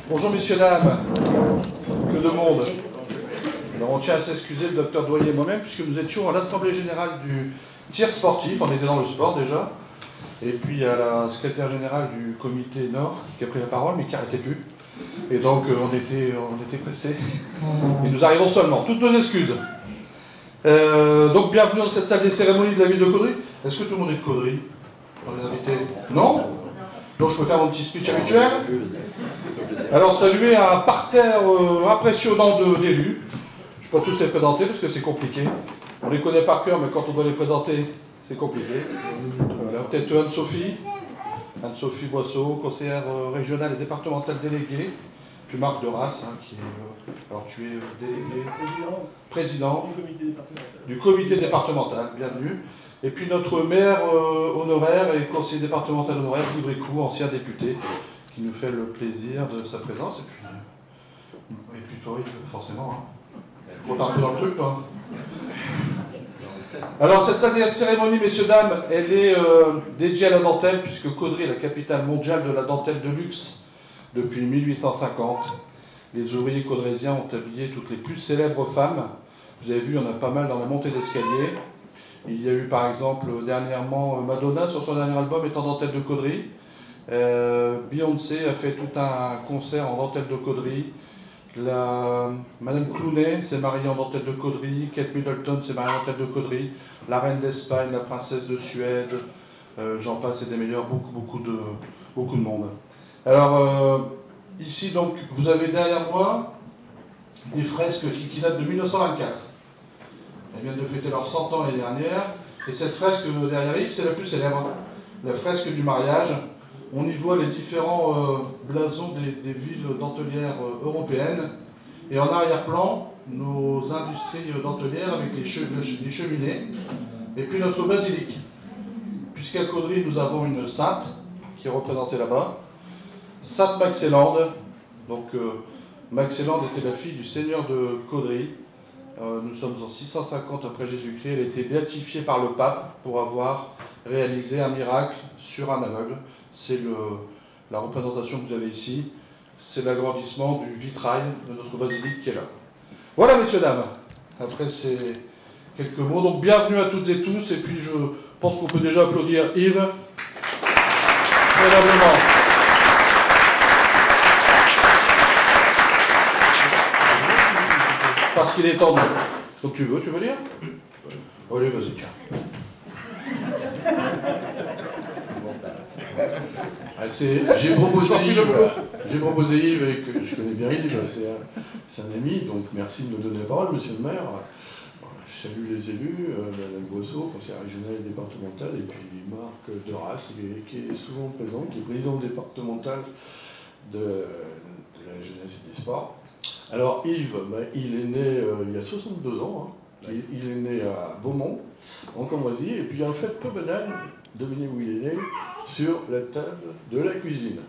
Bonjour messieurs, dames, que de monde. Alors on tient à s'excuser, le docteur Doyer et moi-même, puisque nous étions à l'Assemblée Générale du tir sportif, on était dans le sport déjà, et puis il y a la secrétaire générale du comité Nord qui a pris la parole, mais qui n'arrêtait plus. Et donc on était pressés, et nous arrivons seulement. Toutes nos excuses. Donc bienvenue dans cette salle des cérémonies de la ville de Caudry. Est-ce que tout le monde est de Caudry dans les invités? Non? Donc je peux faire mon petit speech habituel. Alors saluer un parterre impressionnant d'élus. Je ne peux pas tous les présenter parce que c'est compliqué. On les connaît par cœur, mais quand on doit les présenter, c'est compliqué. Voilà, peut-être Anne-Sophie Boisseau, conseillère régionale et départementale déléguée. Puis Marc de Rasse, qui est... alors tu es délégué, président du comité départemental, bienvenue. Et puis notre maire honoraire et conseiller départemental honoraire, Guy Brécourt, ancien député, qui nous fait le plaisir de sa présence. Et puis toi, forcément, tu comptes un peu dans le truc, toi. Alors cette salle des cérémonies, messieurs, dames, elle est dédiée à la dentelle, puisque Caudry est la capitale mondiale de la dentelle de luxe depuis 1850. Les ouvriers caudrésiens ont habillé toutes les plus célèbres femmes. Vous avez vu, il y en a pas mal dans la montée d'escalier. Il y a eu par exemple dernièrement Madonna sur son dernier album est en dentelle de Caudry. Beyoncé a fait tout un concert en dentelle de Caudry. Madame Clooney s'est mariée en dentelle de Caudry. Kate Middleton s'est mariée en dentelle de Caudry. La reine d'Espagne, la princesse de Suède, j'en passe et des meilleurs, beaucoup de monde. Alors ici donc vous avez derrière moi des fresques qui datent de 1924. Elles viennent de fêter leurs 100 ans l'année dernière. Et cette fresque derrière Yves, c'est la plus célèbre. La fresque du mariage. On y voit les différents blasons des villes dentelières européennes. Et en arrière-plan, nos industries dentelières avec les cheminées. Et puis notre basilique. Puisqu'à Caudry, nous avons une sainte qui est représentée là-bas. Sainte Maxélande. Donc Maxélande était la fille du seigneur de Caudry. Nous sommes en 650 après Jésus-Christ. Elle a été béatifiée par le pape pour avoir réalisé un miracle sur un aveugle. C'est la représentation que vous avez ici. C'est l'agrandissement du vitrail de notre basilique qui est là. Voilà, messieurs, dames. Après ces quelques mots. Donc, bienvenue à toutes et tous. Et puis, je pense qu'on peut déjà applaudir Yves. Probablement. Parce qu'il est tendu. Donc, tu veux lire? Allez, vas-y, tiens. J'ai proposé Yves, et que je connais bien Yves, c'est un ami, donc merci de me donner la parole, monsieur le maire. Je salue les élus, Madame Boisseau, conseillère régionale et départementale, et puis Marc de Rasse, qui est souvent présent, qui est président départemental de la jeunesse et des sports. Alors Yves, il est né il y a 62 ans, il est né à Beaumont, en Cambrésis, et puis en fait, peu banal, devinez où il est né, sur la table de la cuisine.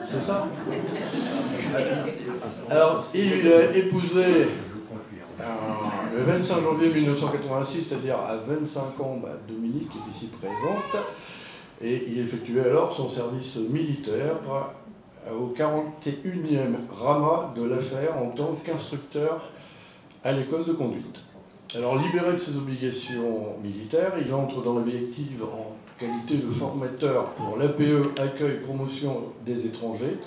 C'est ça? Alors, il a épousé le 25 janvier 1986, c'est-à-dire à 25 ans, Dominique, qui est ici présente, et il effectuait alors son service militaire au 41e Rama de l'affaire en tant qu'instructeur à l'école de conduite. Alors, libéré de ses obligations militaires, il entre dans la vie active en qualité de formateur pour l'APE, accueil, promotion des étrangers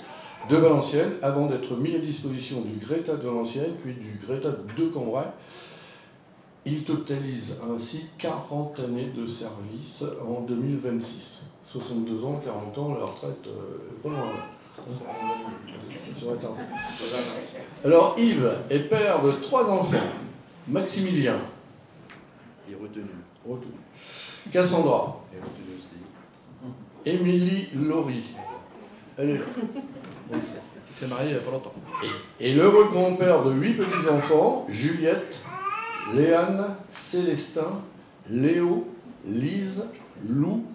de Valenciennes, avant d'être mis à disposition du Greta de Valenciennes, puis du Greta de Cambrai. Il totalise ainsi 40 années de service en 2026. 62 ans, 40 ans, la retraite, pas loin. Alors, Yves est père de 3 enfants. Maximilien. Il est retenu. Cassandra. Il est retenu aussi. Émilie Laurie. Elle est là. Qui s'est mariée il n'y a pas longtemps. Et l'heureux grand-père de 8 petits-enfants, Juliette, Léane, Célestin, Léo, Lise, Lou,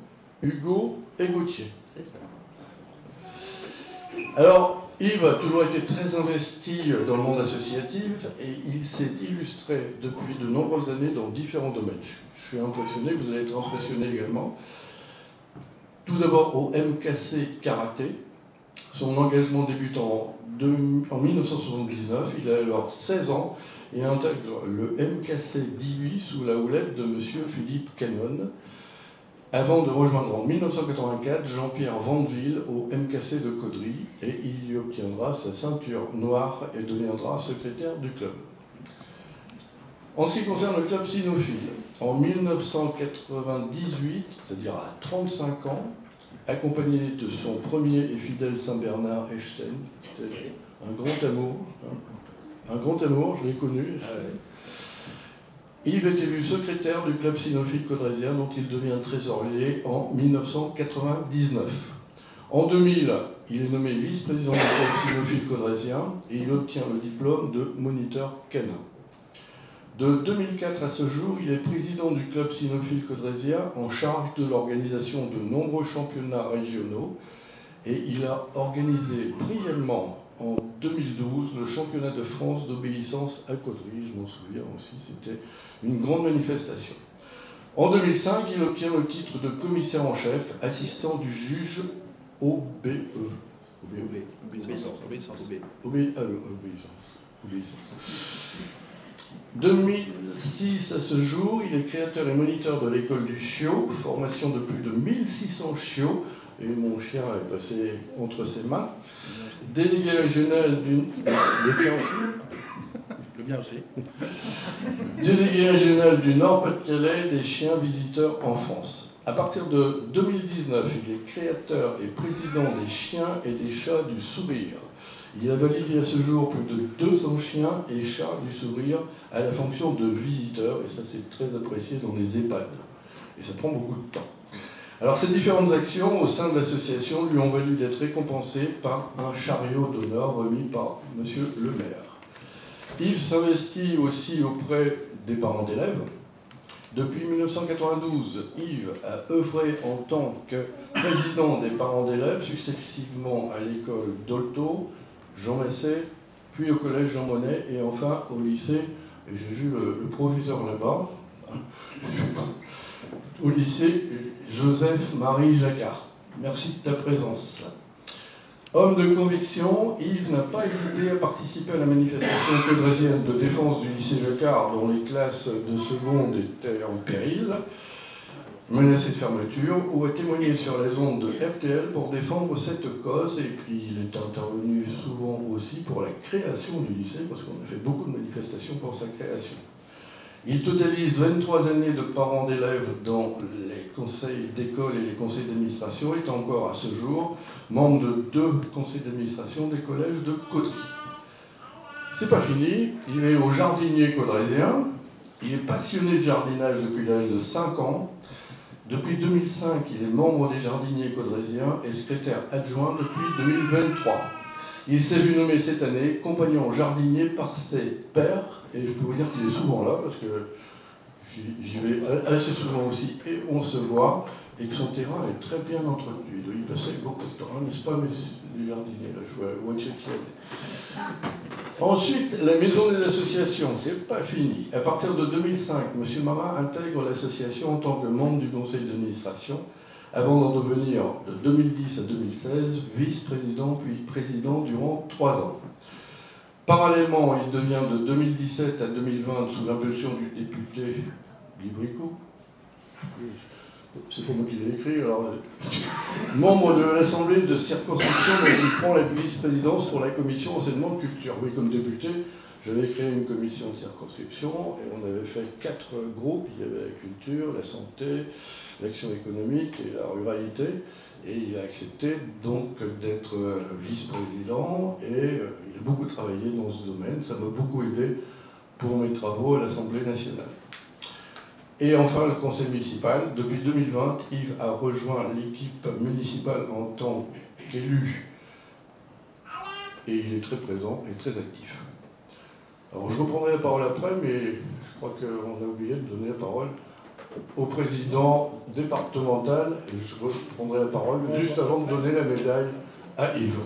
Hugo et Gauthier. C'est ça. Alors, Yves a toujours été très investi dans le monde associatif et il s'est illustré depuis de nombreuses années dans différents domaines. Je suis impressionné, vous allez être impressionné également. Tout d'abord au MKC Karaté, Son engagement débute en 1979, il a alors 16 ans et intègre le MKC 18 sous la houlette de M. Philippe Cannon, avant de rejoindre en 1984 Jean-Pierre Vandeville au MKC de Caudry, et il y obtiendra sa ceinture noire et deviendra secrétaire du club. En ce qui concerne le club cynophile, en 1998, c'est-à-dire à 35 ans, accompagné de son premier et fidèle Saint-Bernard Echstein, c'était un grand amour, un grand amour, je l'ai connu. Yves est élu secrétaire du club cynophile caudrésien, dont il devient trésorier en 1999. En 2000, il est nommé vice-président du club cynophile caudrésien et il obtient le diplôme de moniteur canin. De 2004 à ce jour, il est président du club cynophile caudrésien en charge de l'organisation de nombreux championnats régionaux et il a organisé brièvement en 2012 le championnat de France d'obéissance à Caudry, je m'en souviens aussi, c'était une grande manifestation. En 2005, il obtient le titre de commissaire en chef, assistant du juge OBE. Obéissance. 2006 à ce jour, il est créateur et moniteur de l'école du chiot, formation de plus de 1600 chiots, et mon chien est passé entre ses mains. Délégué régional du Délégué régional du Nord-Pas-de-Calais des chiens visiteurs en France. À partir de 2019, il est créateur et président des chiens et des chats du sourire. Il a validé à ce jour plus de 200 chiens et chats du sourire à la fonction de visiteur, et ça c'est très apprécié dans les EHPAD. Et ça prend beaucoup de temps. Alors ces différentes actions au sein de l'association lui ont valu d'être récompensé par un chariot d'honneur remis par M. le maire. Yves s'investit aussi auprès des parents d'élèves. Depuis 1992, Yves a œuvré en tant que président des parents d'élèves, successivement à l'école Dolto, Jean Massé, puis au collège Jean Monnet et enfin au lycée, et j'ai vu le professeur là-bas, au lycée Joseph-Marie Jacquard. Merci de ta présence. Homme de conviction, Yves n'a pas hésité à participer à la manifestation caudrésienne de défense du lycée Jacquard, dont les classes de seconde étaient en péril, menacées de fermeture, ou a témoigné sur les ondes de RTL pour défendre cette cause, et puis il est intervenu souvent aussi pour la création du lycée, parce qu'on a fait beaucoup de manifestations pour sa création. Il totalise 23 années de parents d'élèves dans les conseils d'école et les conseils d'administration, est encore à ce jour membre de 2 conseils d'administration des collèges de Caudry. C'est pas fini, il est au jardinier caudrésien, il est passionné de jardinage depuis l'âge de 5 ans. Depuis 2005, il est membre des jardiniers caudrésiens et secrétaire adjoint depuis 2023. Il s'est vu nommer cette année compagnon jardinier par ses pairs, et je peux vous dire qu'il est souvent là, parce que j'y vais assez souvent aussi, et on se voit, et que son terrain est très bien entretenu. Il doit y passer beaucoup de temps, n'est-ce pas, les jardiniers, là, je vois checker. Ensuite, la maison des associations, c'est pas fini. À partir de 2005, M. Marat intègre l'association en tant que membre du conseil d'administration, avant d'en devenir de 2010 à 2016 vice-président puis président durant 3 ans. Parallèlement, il devient de 2017 à 2020, sous l'impulsion du député Librico, c'est pas moi qui l'ai écrit, alors, membre de l'Assemblée de circonscription, dont il prend la vice-présidence pour la commission enseignement de culture. Oui, comme député, j'avais créé une commission de circonscription et on avait fait 4 groupes. Il y avait la culture, la santé, l'action économique et la ruralité. Et il a accepté donc d'être vice-président et il a beaucoup travaillé dans ce domaine. Ça m'a beaucoup aidé pour mes travaux à l'Assemblée nationale. Et enfin, le conseil municipal. Depuis 2020, Yves a rejoint l'équipe municipale en tant qu'élu. Et il est très présent et très actif. Alors, je reprendrai la parole après, mais je crois qu'on a oublié de donner la parole au président départemental. Et je reprendrai la parole juste avant de donner la médaille à Yves.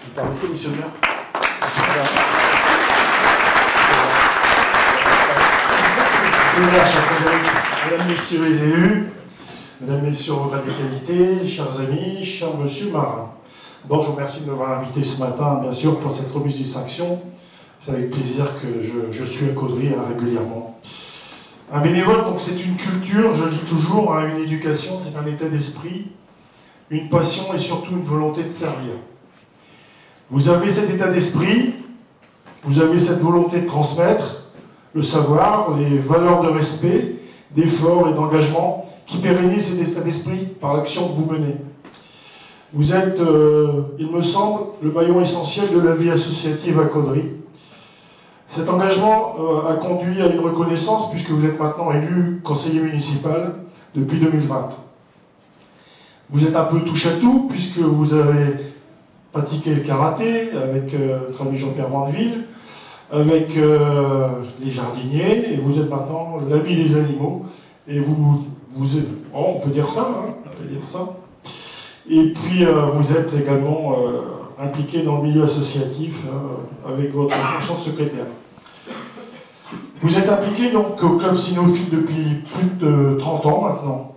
Je parle au commissionnaire. Mesdames, Messieurs les élus, Mesdames, Messieurs, regrets de qualité, chers amis, cher Monsieur Marat. Bon, je vous remercie de m'avoir invité ce matin, bien sûr, pour cette remise de distinction. C'est avec plaisir que je suis à Caudry régulièrement. Un bénévole, donc, c'est une culture, je le dis toujours, hein, une éducation, c'est un état d'esprit, une passion et surtout une volonté de servir. Vous avez cet état d'esprit, vous avez cette volonté de transmettre le savoir, les valeurs de respect, d'effort et d'engagement qui pérennisent cet état d'esprit par l'action que vous menez. Vous êtes, il me semble, le maillon essentiel de la vie associative à Caudry. Cet engagement a conduit à une reconnaissance puisque vous êtes maintenant élu conseiller municipal depuis 2020. Vous êtes un peu touche-à-tout puisque vous avez pratiqué le karaté avec notre ami Jean-Pierre Vandeville, avec les jardiniers, et vous êtes maintenant l'ami des animaux. Et vous êtes, oh, on peut dire ça, hein, on peut dire ça. Et puis vous êtes également impliqué dans le milieu associatif avec votre fonction de secrétaire. Vous êtes impliqué donc au Club Cynophile depuis plus de 30 ans maintenant,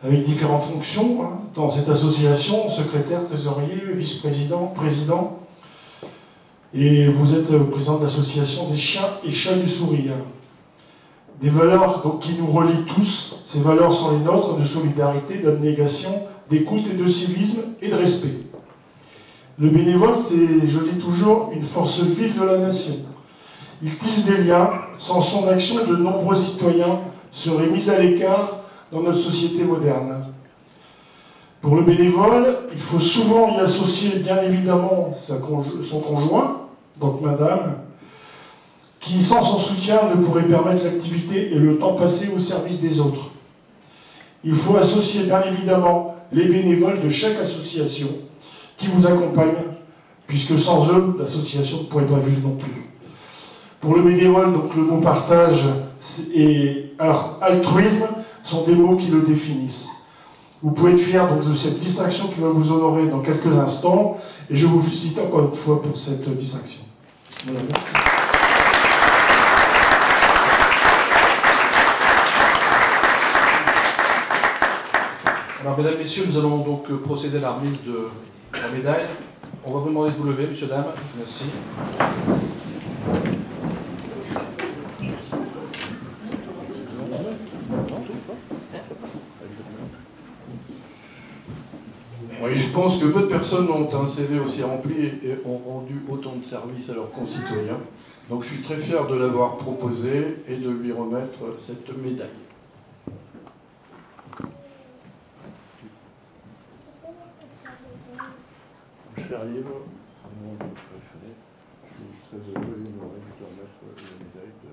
avec différentes fonctions hein, dans cette association, secrétaire, trésorier, vice-président, président. Et vous êtes président de l'association des chiens et chats du sourire. Des valeurs donc, qui nous relient tous. Ces valeurs sont les nôtres de solidarité, d'abnégation, d'écoute et de civisme et de respect. Le bénévole, c'est, je dis toujours, une force vive de la nation. Il tisse des liens. Sans son action, de nombreux citoyens seraient mis à l'écart dans notre société moderne. Pour le bénévole, il faut souvent y associer bien évidemment son conjoint, donc madame, qui sans son soutien ne pourrait permettre l'activité et le temps passé au service des autres. Il faut associer bien évidemment les bénévoles de chaque association qui vous accompagnent, puisque sans eux, l'association ne pourrait pas vivre non plus. Pour le bénévole, donc le mot partage et altruisme sont des mots qui le définissent. Vous pouvez être fier donc, de cette distinction qui va vous honorer dans quelques instants, et je vous félicite encore une fois pour cette distinction. Voilà, merci. Alors, mesdames, messieurs, nous allons donc procéder à la remise de la médaille. On va vous demander de vous lever, messieurs, dames. Merci. Oui, je pense que peu de personnes ont un CV aussi rempli et ont rendu autant de services à leurs concitoyens. Donc je suis très fier de l'avoir proposé et de lui remettre cette médaille. Cher livre, mon préféré, je suis très heureux et honoré de te remettre la médaille de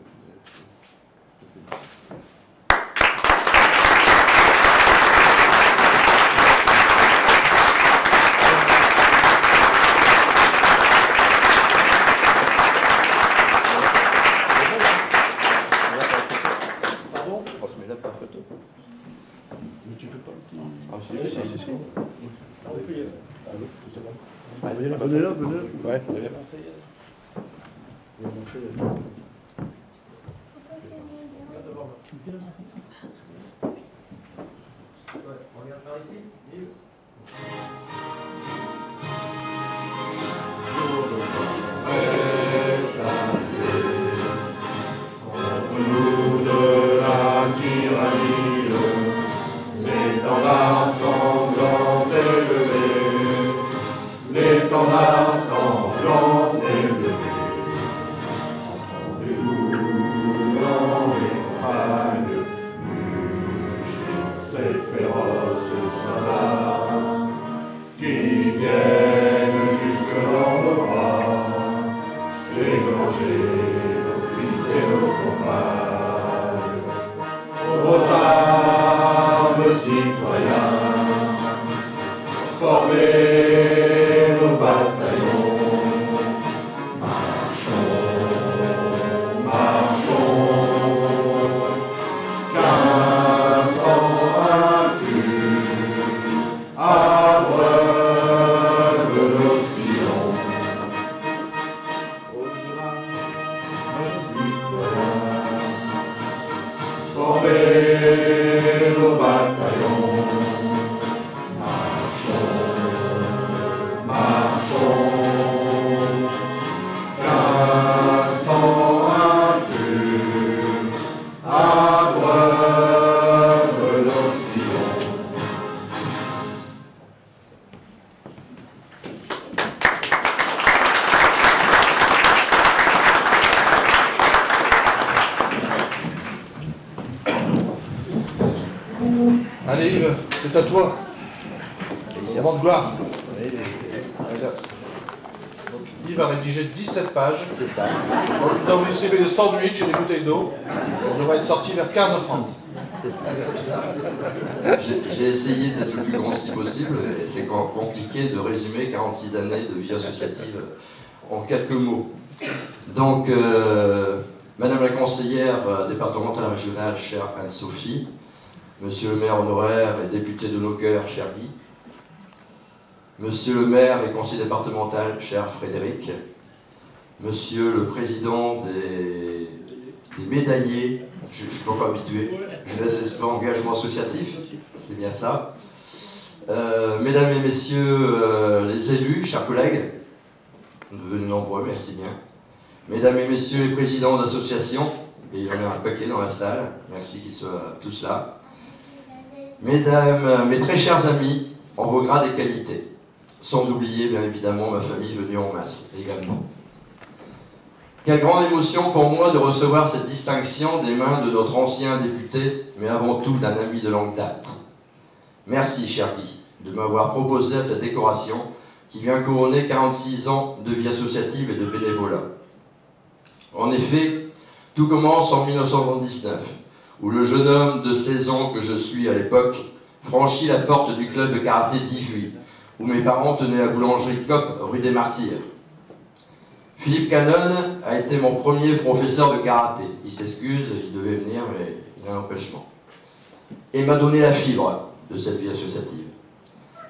Venez là, venez là. Ouais, venez là. On regarde par ici. Nous de la tyrannie, l'étendard sanglant élevé, l'étendard sanglant élevé. Entendez-vous dans les campagnes mugir ces féroces soldats qui viennent jusque dans nos bras, égorger nos fils et nos compagnes. Aux armes, citoyens, formez nos bataillons. Marchons, marchons, qu'un sang impur abreuve nos sillons. Allez Yves, c'est à toi. Moment de gloire. Voilà. Donc, Yves a rédigé 17 pages. C'est ça. Donc, nous avons distribué des sandwichs et des bouteilles d'eau. On devrait être sorti vers 15h30. J'ai essayé d'être le plus concis possible, et c'est compliqué de résumer 46 années de vie associative en quelques mots. Donc, Madame la conseillère départementale régionale, chère Anne-Sophie, Monsieur le maire honoraire et député de nos cœurs, cher Guy, Monsieur le maire et conseiller départemental, cher Frédéric, Monsieur le président des médaillés, je ne suis pas encore habitué, jeunesse et sport, engagement associatif, c'est bien ça. Mesdames et messieurs les élus, chers collègues, devenus nombreux, merci bien. Mesdames et messieurs les présidents d'associations, et il y en a un paquet dans la salle, merci qu'ils soient tous là. Mesdames, mes très chers amis, en vos grades et qualités, sans oublier bien évidemment ma famille venue en masse également. Quelle grande émotion pour moi de recevoir cette distinction des mains de notre ancien député, mais avant tout d'un ami de longue date. Merci, cher Guy, de m'avoir proposé cette décoration qui vient couronner 46 ans de vie associative et de bénévolat. En effet, tout commence en 1979, où le jeune homme de 16 ans que je suis à l'époque franchit la porte du club de karaté d'Ivry, où mes parents tenaient la boulangerie Coop, rue des Martyrs. Philippe Canon a été mon premier professeur de karaté. Il s'excuse, il devait venir, mais il a un empêchement. Et m'a donné la fibre de cette vie associative.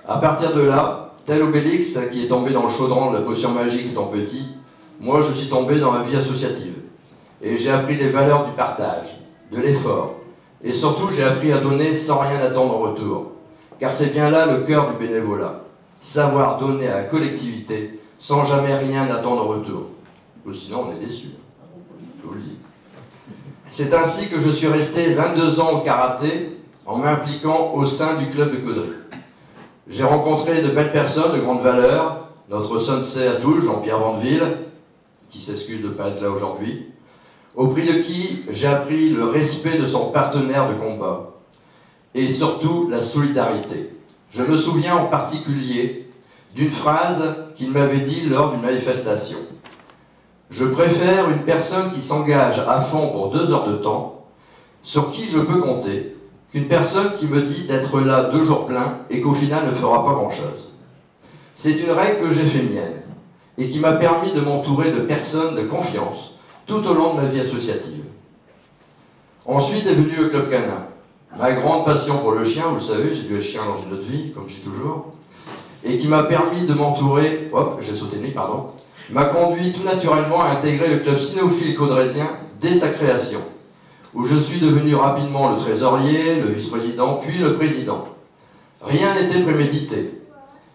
À partir de là, tel Obélix qui est tombé dans le chaudron de la potion magique étant petit, moi je suis tombé dans la vie associative. Et j'ai appris les valeurs du partage, de l'effort. Et surtout, j'ai appris à donner sans rien attendre en retour. Car c'est bien là le cœur du bénévolat. Savoir donner à la collectivité sans jamais rien attendre en retour. Ou sinon, on est déçu. Je vous le dis. C'est ainsi que je suis resté 22 ans au karaté en m'impliquant au sein du club de Caudry. J'ai rencontré de belles personnes de grande valeur, notre sensei à tous, Jean-Pierre Vandeville, qui s'excuse de ne pas être là aujourd'hui, au prix de qui j'ai appris le respect de son partenaire de combat et surtout la solidarité. Je me souviens en particulier d'une phrase qu'il m'avait dit lors d'une manifestation. Je préfère une personne qui s'engage à fond pour 2 heures de temps, sur qui je peux compter, qu'une personne qui me dit d'être là 2 jours pleins et qu'au final ne fera pas grand-chose. C'est une règle que j'ai fait mienne et qui m'a permis de m'entourer de personnes de confiance tout au long de ma vie associative. Ensuite est venu le Club Canin. Ma grande passion pour le chien, vous le savez, j'ai dû être chien dans une autre vie, comme je dis toujours, et qui m'a permis de m'entourer, hop, j'ai sauté de nuit, pardon, m'a conduit tout naturellement à intégrer le club cynophile caudrésien dès sa création, où je suis devenu rapidement le trésorier, le vice-président, puis le président. Rien n'était prémédité,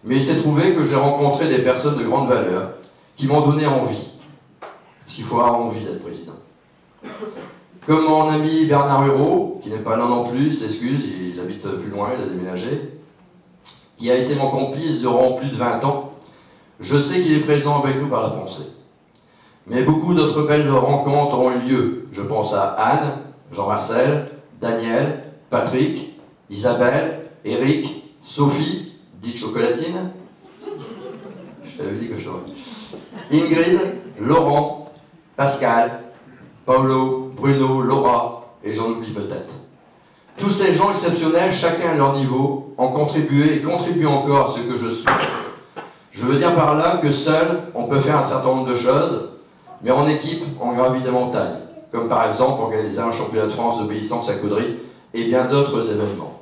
mais il s'est trouvé que j'ai rencontré des personnes de grande valeur qui m'ont donné envie. S'il faut avoir envie d'être président. Comme mon ami Bernard Hureau, qui n'est pas là non plus, s'excuse, il habite plus loin, il a déménagé, qui a été mon complice durant plus de 20 ans, je sais qu'il est présent avec nous par la pensée. Mais beaucoup d'autres belles rencontres ont eu lieu. Je pense à Anne, Jean-Marcel, Daniel, Patrick, Isabelle, Eric, Sophie, dite Chocolatine, je t'avais dit que je t'aurais. Ingrid, Laurent, Pascal, Paolo, Bruno, Laura, et j'en oublie peut-être. Tous ces gens exceptionnels, chacun à leur niveau, ont contribué et contribuent encore à ce que je suis. Je veux dire par là que seul, on peut faire un certain nombre de choses, mais en équipe, on gravit des montagnes, comme par exemple organiser un championnat de France d'obéissance à Caudry, et bien d'autres événements.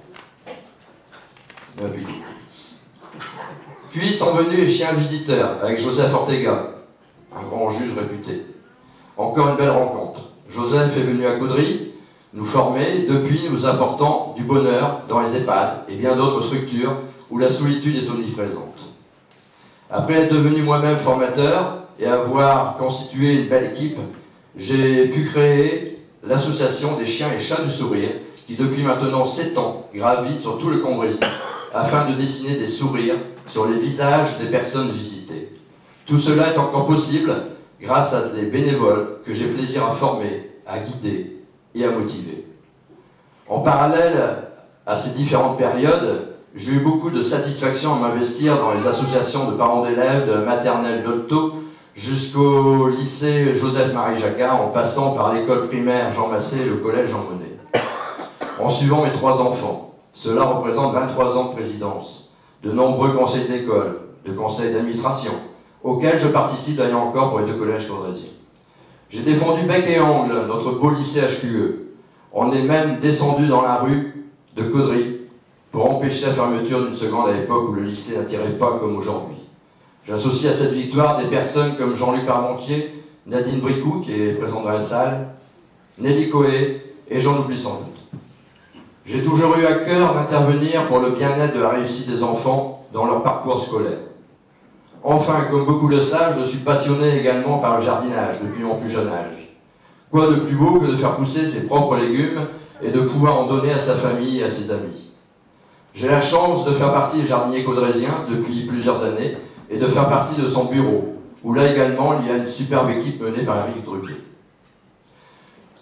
Puis sont venus les chiens visiteurs, avec Joseph Ortega, un grand juge réputé. Encore une belle rencontre. Joseph est venu à Caudry nous former, depuis nous apportant du bonheur dans les EHPAD et bien d'autres structures où la solitude est omniprésente. Après être devenu moi-même formateur et avoir constitué une belle équipe, j'ai pu créer l'association des chiens et chats du sourire qui depuis maintenant 7 ans gravite sur tout le Cambrésis afin de dessiner des sourires sur les visages des personnes visitées. Tout cela est encore possible grâce à des bénévoles que j'ai plaisir à former, à guider et à motiver. En parallèle À ces différentes périodes, j'ai eu beaucoup de satisfaction à m'investir dans les associations de parents d'élèves, de la maternelle d'Otto, jusqu'au lycée Joseph-Marie Jacquard, en passant par l'école primaire Jean Massé et le collège Jean Monnet. En suivant mes 3 enfants, cela représente 23 ans de présidence, de nombreux conseils d'école, de conseils d'administration, auxquels je participe d'ailleurs encore pour les 2 collèges caudrésiens. J'ai défendu bec et ongle notre beau lycée HQE. On est même descendu dans la rue de Caudry pour empêcher la fermeture d'une seconde à l'époque où le lycée n'attirait pas comme aujourd'hui. J'associe à cette victoire des personnes comme Jean-Luc Parmentier, Nadine Bricou, qui est présente dans la salle, Nelly Coé, et j'en oublie sans doute. J'ai toujours eu à cœur d'intervenir pour le bien-être de la réussite des enfants dans leur parcours scolaire. Enfin, comme beaucoup le savent, je suis passionné également par le jardinage depuis mon plus jeune âge. Quoi de plus beau que de faire pousser ses propres légumes et de pouvoir en donner à sa famille et à ses amis. J'ai la chance de faire partie des jardiniers caudrésiens depuis plusieurs années et de faire partie de son bureau, où là également il y a une superbe équipe menée par Eric Drucker.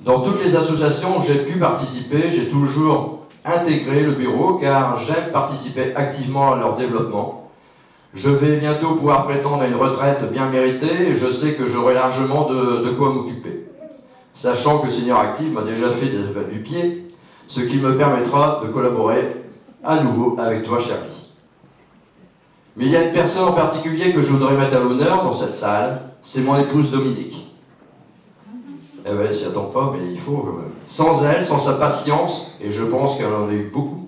Dans toutes les associations où j'ai pu participer, j'ai toujours intégré le bureau car j'aime participer activement à leur développement. Je vais bientôt pouvoir prétendre à une retraite bien méritée et je sais que j'aurai largement de quoi m'occuper. Sachant que Senior Active m'a déjà fait des appels du pied, ce qui me permettra de collaborer à nouveau avec toi, cher Guy. Mais il y a une personne en particulier que je voudrais mettre à l'honneur dans cette salle, c'est mon épouse Dominique. Eh bien, elle s'y attend pas, mais il faut... Sans elle, sans sa patience, et je pense qu'elle en a eu beaucoup,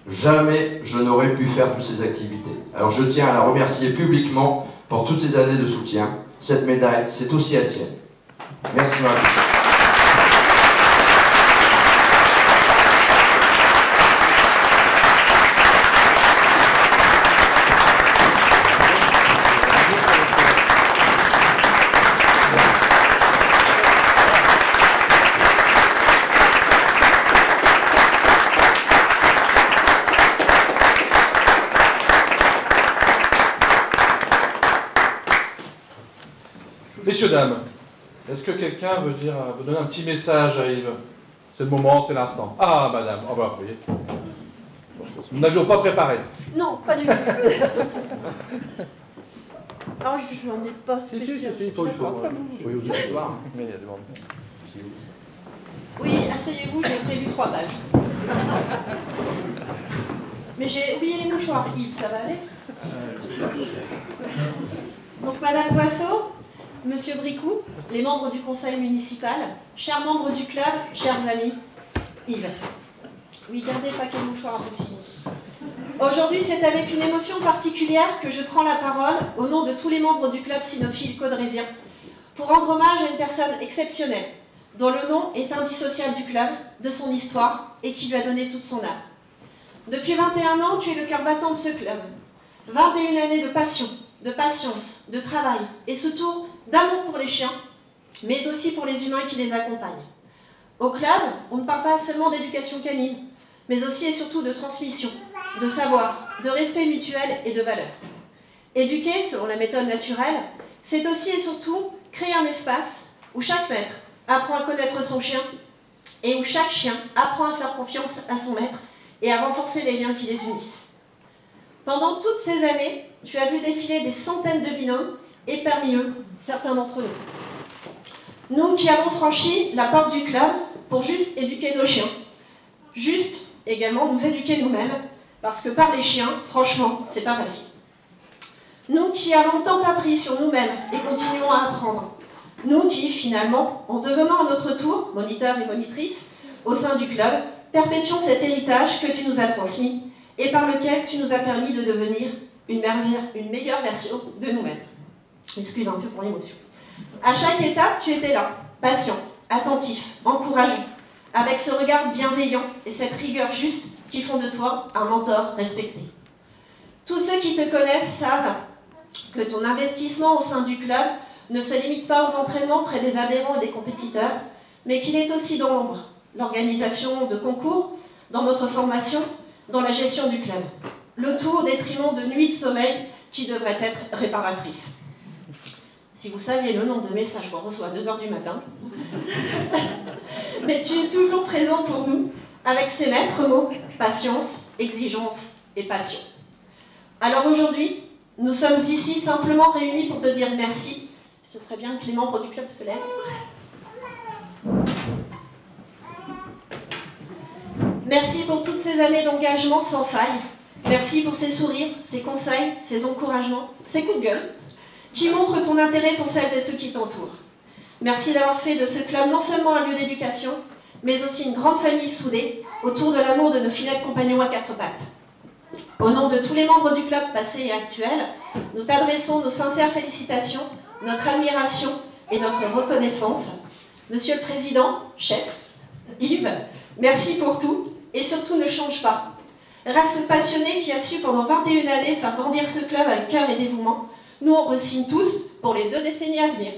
jamais je n'aurais pu faire toutes ces activités. Alors je tiens à la remercier publiquement pour toutes ces années de soutien. Cette médaille, c'est aussi la tienne. Merci Marie. Messieurs, dames, est-ce que quelqu'un veut donner un petit message à Yves? C'est le moment, c'est l'instant. Ah, madame, oh bah, vous voyez. Nous n'avions pas préparé. Non, pas du tout. Alors, je n'en ai pas spécial. Si, il faut. D'accord, comme vous voulez. Oui, vous allez voir. Mais il y a des membres. Oui, asseyez-vous, j'ai prévu 3 pages. Mais j'ai oublié les mouchoirs. Yves, ça va aller? Donc, Madame Boisseau, Monsieur Bricou, les membres du conseil municipal, chers membres du club, chers amis, Yves. Oui, gardez le paquet de mouchoirs à proximité. Aujourd'hui, c'est avec une émotion particulière que je prends la parole au nom de tous les membres du club cynophile caudrésien pour rendre hommage à une personne exceptionnelle dont le nom est indissociable du club, de son histoire et qui lui a donné toute son âme. Depuis 21 ans, tu es le cœur battant de ce club. 21 années de passion, de patience, de travail et surtout d'amour pour les chiens, mais aussi pour les humains qui les accompagnent. Au club, on ne parle pas seulement d'éducation canine, mais aussi et surtout de transmission, de savoir, de respect mutuel et de valeurs. Éduquer, selon la méthode naturelle, c'est aussi et surtout créer un espace où chaque maître apprend à connaître son chien et où chaque chien apprend à faire confiance à son maître et à renforcer les liens qui les unissent. Pendant toutes ces années, tu as vu défiler des centaines de binômes et parmi eux, certains d'entre nous. Nous qui avons franchi la porte du club pour juste éduquer nos chiens, juste également nous éduquer nous-mêmes, parce que par les chiens, franchement, c'est pas facile. Nous qui avons tant appris sur nous-mêmes et continuons à apprendre. Nous qui, finalement, en devenant à notre tour, moniteurs et monitrices, au sein du club, perpétuons cet héritage que tu nous as transmis et par lequel tu nous as permis de devenir une meilleure version de nous-mêmes. Excuse un peu pour l'émotion. À chaque étape, tu étais là, patient, attentif, encourageant, avec ce regard bienveillant et cette rigueur juste qui font de toi un mentor respecté. Tous ceux qui te connaissent savent que ton investissement au sein du club ne se limite pas aux entraînements près des adhérents et des compétiteurs, mais qu'il est aussi dans l'ombre, l'organisation de concours, dans notre formation, dans la gestion du club. Le tout au détriment de nuits de sommeil qui devraient être réparatrices. Si vous saviez le nombre de messages qu'on reçoit à 2 h du matin. Mais tu es toujours présent pour nous, avec ses maîtres mots, patience, exigence et passion. Alors aujourd'hui, nous sommes ici simplement réunis pour te dire merci. Ce serait bien que les membres du club se lèvent. Merci pour toutes ces années d'engagement sans faille. Merci pour ces sourires, ces conseils, ces encouragements, ces coups de gueule, qui montrent ton intérêt pour celles et ceux qui t'entourent. Merci d'avoir fait de ce club non seulement un lieu d'éducation, mais aussi une grande famille soudée autour de l'amour de nos fidèles compagnons à quatre pattes. Au nom de tous les membres du club passés et actuels, nous t'adressons nos sincères félicitations, notre admiration et notre reconnaissance. Monsieur le Président, chef, Yves, merci pour tout et surtout ne change pas. Reste passionné qui a su pendant 21 années faire grandir ce club avec cœur et dévouement. Nous on re-signe tous pour les 2 décennies à venir.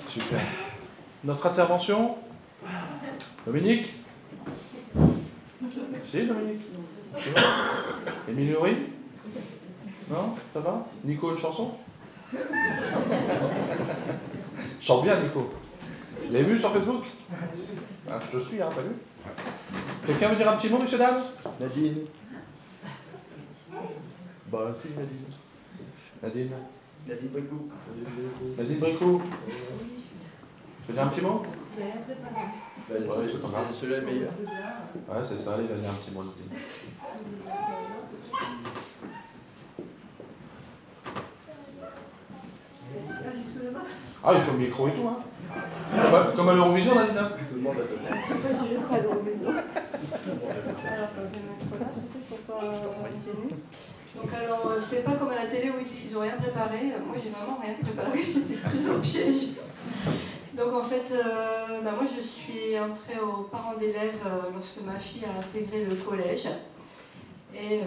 Super. Notre intervention, Dominique? Si, Dominique? Émilie Loury? Non? Ça va? Nico, une chanson? Chante bien, Nico. Vous l'avez vu sur Facebook? Ah, je te suis, hein, t'as vu? Quelqu'un veut dire un petit mot, messieurs, dames? Nadine. Bah, si, Nadine. Nadine. Nadine Bricou. Nadine Bricou. Tu veux dire un petit mot? C'est celui-là le meilleur. Ouais, c'est ça, il va dire un petit mot. Ah, il faut le micro et tout, hein. Comme à l'Eurovision, Nadine. Tout le monde a donné. Donc alors, c'est pas comme à la télé où ils disent qu'ils n'ont rien préparé. Moi, j'ai vraiment rien préparé. J'étais prise au piège. Donc en fait, moi je suis entrée aux parents d'élèves lorsque ma fille a intégré le collège. Et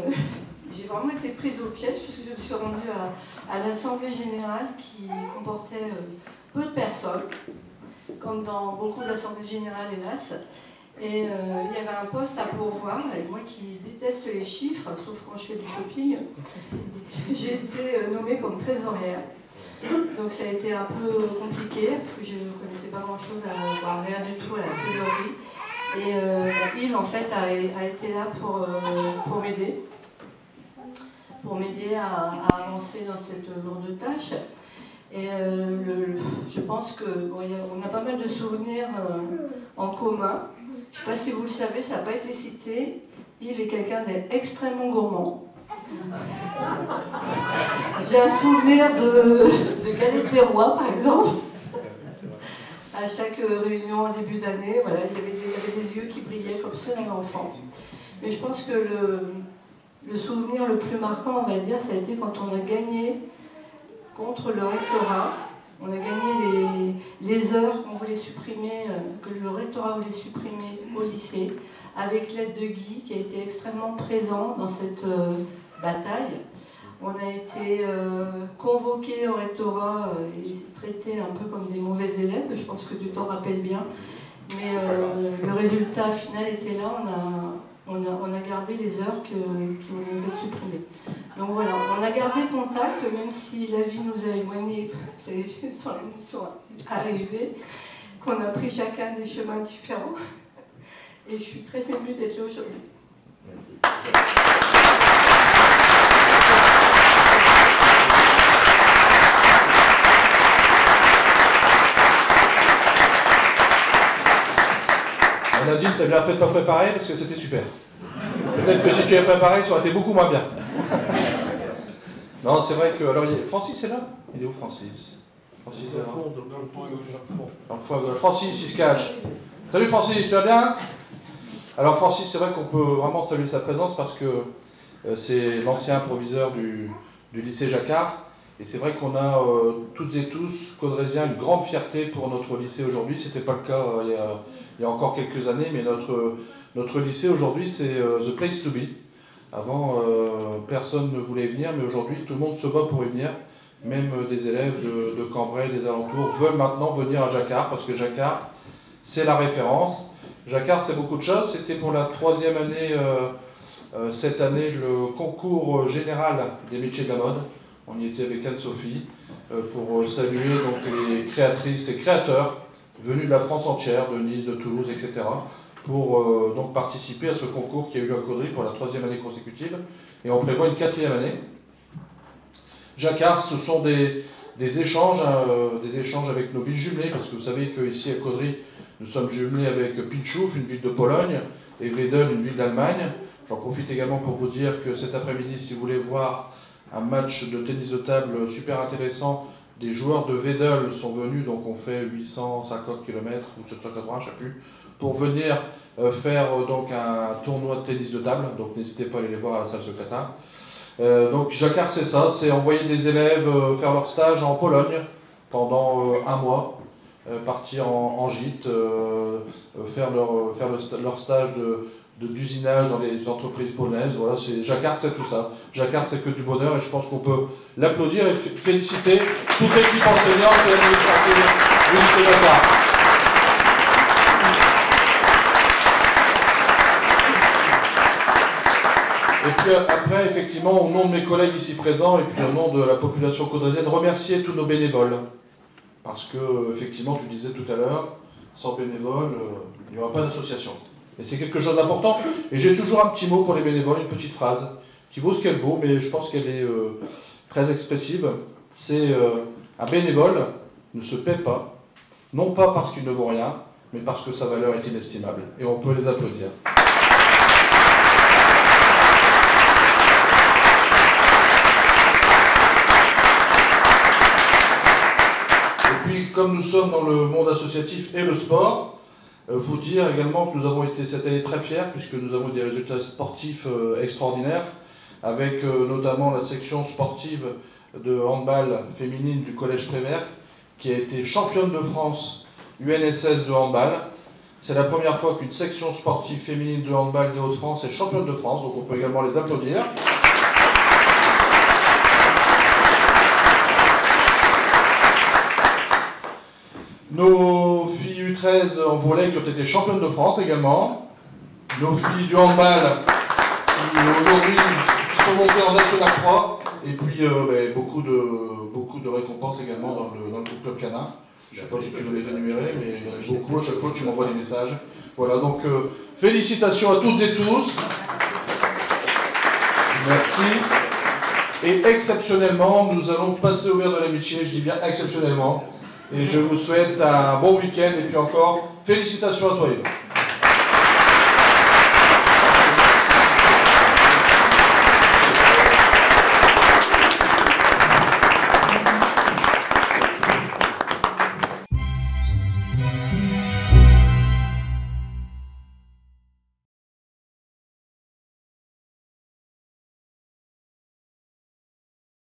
j'ai vraiment été prise au piège puisque je me suis rendue à l'Assemblée Générale qui comportait peu de personnes, comme dans beaucoup d'assemblées générales hélas. Et il y avait un poste à pourvoir, et moi qui déteste les chiffres, sauf quand je fais du shopping, j'ai été nommée comme trésorière. Donc ça a été un peu compliqué, parce que je ne connaissais pas grand-chose, rien du tout à la trésorerie. Et Yves, en fait, a été là pour m'aider à avancer dans cette lourde tâche. Et je pense qu'on a pas mal de souvenirs en commun. Je ne sais pas si vous le savez, ça n'a pas été cité. Yves est quelqu'un d'extrêmement gourmand. J'ai un souvenir de galettes des rois, par exemple. À chaque réunion en début d'année, voilà, il y avait des yeux qui brillaient comme ceux d'un enfant. Mais je pense que le souvenir le plus marquant, on va dire, ça a été quand on a gagné contre le rectorat. On a gagné les heures qu'on voulait supprimer, que le rectorat voulait supprimer au lycée, avec l'aide de Guy, qui a été extrêmement présent dans cette bataille. On a été convoqués au rectorat et traités un peu comme des mauvais élèves, je pense que tu t'en rappelles bien. Mais le résultat final était là, on a gardé les heures qui nous ont supprimées. Donc voilà, on a gardé contact, même si la vie nous a éloignés, c'est sans l'émotion arrivée, qu'on a pris chacun des chemins différents. Et je suis très émue d'être là aujourd'hui. Merci. Nadine, t'as bien fait de pas préparer parce que c'était super. Peut-être que si tu avais préparé, ça aurait été beaucoup moins bien. Non, c'est vrai que... Alors, Francis est là? Il est où, Francis? Francis est là. Dans le fond à gauche. Francis, il se cache. Salut Francis, tu vas bien? Alors Francis, c'est vrai qu'on peut vraiment saluer sa présence parce que c'est l'ancien proviseur du lycée Jacquard. Et c'est vrai qu'on a toutes et tous, Caudrésiens, une grande fierté pour notre lycée aujourd'hui. Ce n'était pas le cas il y a encore quelques années, mais notre lycée aujourd'hui, c'est the place to be. Avant, personne ne voulait venir, mais aujourd'hui, tout le monde se bat pour y venir. Même des élèves de Cambrai, des alentours, veulent maintenant venir à Jacquard, parce que Jacquard, c'est la référence. Jacquard, c'est beaucoup de choses. C'était pour la 3e année, cette année, le concours général des métiers de la mode. On y était avec Anne-Sophie pour saluer donc, les créatrices et créateurs venus de la France entière, de Nice, de Toulouse, etc. pour donc participer à ce concours qui a eu lieu à Caudry pour la 3e année consécutive. Et on prévoit une 4e année. Jacquard, ce sont des échanges avec nos villes jumelées, parce que vous savez qu'ici à Caudry, nous sommes jumelés avec Pinchouf, une ville de Pologne, et Wedel, une ville d'Allemagne. J'en profite également pour vous dire que cet après-midi, si vous voulez voir un match de tennis de table super intéressant, des joueurs de Wedel sont venus, donc on fait 850 km ou 780, je ne sais plus, pour venir faire donc un tournoi de tennis de table, donc n'hésitez pas à aller les voir à la salle secrétaire. Donc Jacquard, c'est ça, c'est envoyer des élèves faire leur stage en Pologne pendant un mois, partir en gîte, faire leur stage d'usinage dans les entreprises polonaises. Voilà, Jacquard, c'est tout ça. Jacquard, c'est que du bonheur, et je pense qu'on peut l'applaudir et féliciter toute l'équipe enseignante et administrative du lycée Jacquard. Et puis après, effectivement, au nom de mes collègues ici présents et puis au nom de la population caudrésienne, remercier tous nos bénévoles. Parce que, effectivement, tu disais tout à l'heure, sans bénévoles, il n'y aura pas d'association. Et c'est quelque chose d'important. Et j'ai toujours un petit mot pour les bénévoles, une petite phrase, qui vaut ce qu'elle vaut, mais je pense qu'elle est très expressive. C'est un bénévole ne se paie pas, non pas parce qu'il ne vaut rien, mais parce que sa valeur est inestimable. Et on peut les applaudir. Comme nous sommes dans le monde associatif et le sport, vous dire également que nous avons été cette année très fiers puisque nous avons eu des résultats sportifs extraordinaires avec notamment la section sportive de handball féminine du Collège Prévert qui a été championne de France UNSS de handball. C'est la première fois qu'une section sportive féminine de handball des Hauts-de-France est championne de France, donc on peut également les applaudir. Nos filles U13 en volley qui ont été championnes de France également. Nos filles du handball qui aujourd'hui sont montées en National 3. Et puis beaucoup de récompenses également dans le groupe Club Canin. Je ne sais pas si tu veux les énumérer, mais il y en a beaucoup. À chaque fois tu m'envoies des messages. Voilà, donc félicitations à toutes et tous. Merci. Et exceptionnellement, nous allons passer au verre de l'amitié, je dis bien exceptionnellement. Et je vous souhaite un bon week-end et puis encore, félicitations à toi Yves.